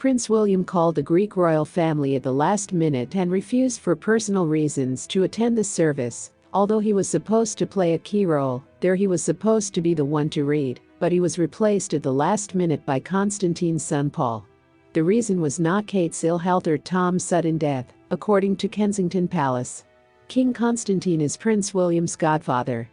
Prince William called the Greek royal family at the last minute and refused for personal reasons to attend the service. Although he was supposed to play a key role, he was supposed to be the one to read, but he was replaced at the last minute by Constantine's son Paul. The reason was not Kate's ill health or Tom's sudden death, according to Kensington Palace. King Constantine is Prince William's godfather.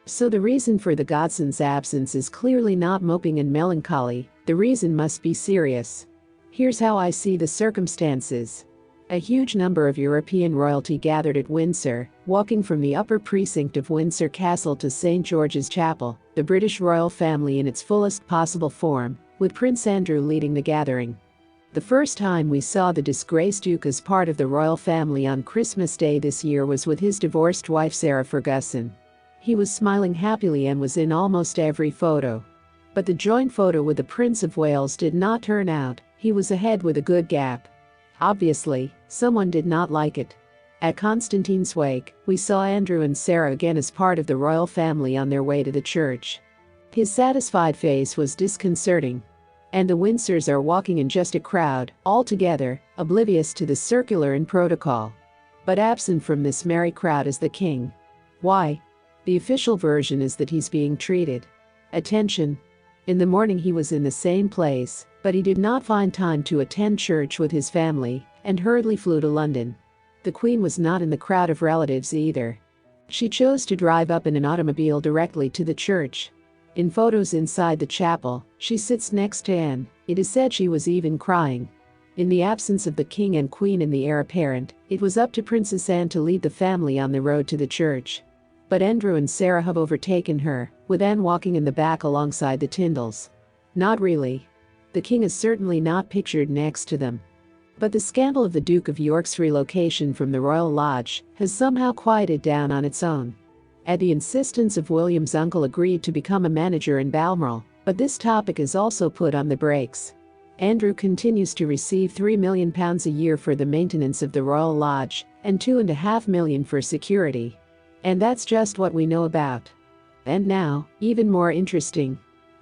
So the reason for the godson's absence is clearly not moping and melancholy. The reason must be serious. Here's how I see the circumstances. A huge number of European royalty gathered at Windsor, walking from the upper precinct of Windsor Castle to St. George's Chapel, the British royal family in its fullest possible form, with Prince Andrew leading the gathering. The first time we saw the disgraced Duke as part of the royal family on Christmas Day this year was with his divorced wife Sarah Ferguson. He was smiling happily and was in almost every photo. But the joint photo with the Prince of Wales did not turn out. He was ahead with a good gap. Obviously, someone did not like it. At Constantine's wake, we saw Andrew and Sarah again as part of the royal family on their way to the church. His satisfied face was disconcerting. And the Windsors are walking in just a crowd, all together, oblivious to the circular and protocol. But absent from this merry crowd is the king. Why? The official version is that he's being treated. Attention. In the morning he was in the same place, but he did not find time to attend church with his family, and hurriedly flew to London. The Queen was not in the crowd of relatives either. She chose to drive up in an automobile directly to the church. In photos inside the chapel, she sits next to Anne. It is said she was even crying. In the absence of the king and queen and the heir apparent, it was up to Princess Anne to lead the family on the road to the church. But Andrew and Sarah have overtaken her, with Anne walking in the back alongside the Tyndalls. Not really. The king is certainly not pictured next to them. But the scandal of the Duke of York's relocation from the Royal Lodge has somehow quieted down on its own. At the insistence of William's uncle agreed to become a manager in Balmoral, but this topic is also put on the brakes. Andrew continues to receive £3 million a year for the maintenance of the Royal Lodge, and £2.5 million for security. And that's just what we know about. And now, even more interesting.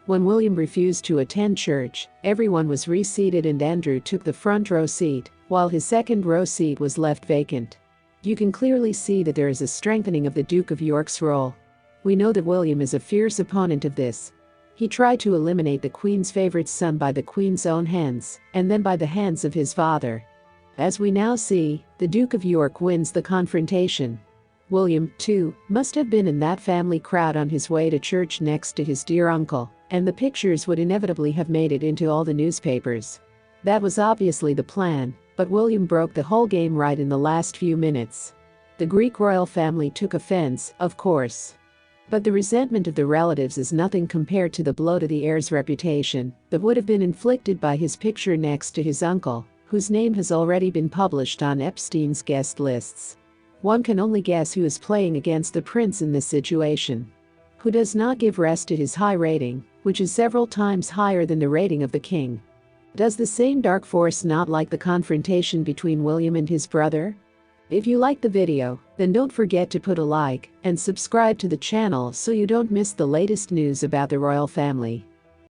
When William refused to attend church, everyone was reseated and Andrew took the front row seat, while his second row seat was left vacant. You can clearly see that there is a strengthening of the Duke of York's role. We know that William is a fierce opponent of this. He tried to eliminate the Queen's favorite son by the Queen's own hands, and then by the hands of his father. As we now see, the Duke of York wins the confrontation. William, too, must have been in that family crowd on his way to church next to his dear uncle, and the pictures would inevitably have made it into all the newspapers. That was obviously the plan, but William broke the whole game right in the last few minutes. The Greek royal family took offense, of course. But the resentment of the relatives is nothing compared to the blow to the heir's reputation that would have been inflicted by his picture next to his uncle, whose name has already been published on Epstein's guest lists. One can only guess who is playing against the prince in this situation. Who does not give rest to his high rating, which is several times higher than the rating of the king. Does the same dark force not like the confrontation between William and his brother? If you liked the video, then don't forget to put a like and subscribe to the channel so you don't miss the latest news about the royal family.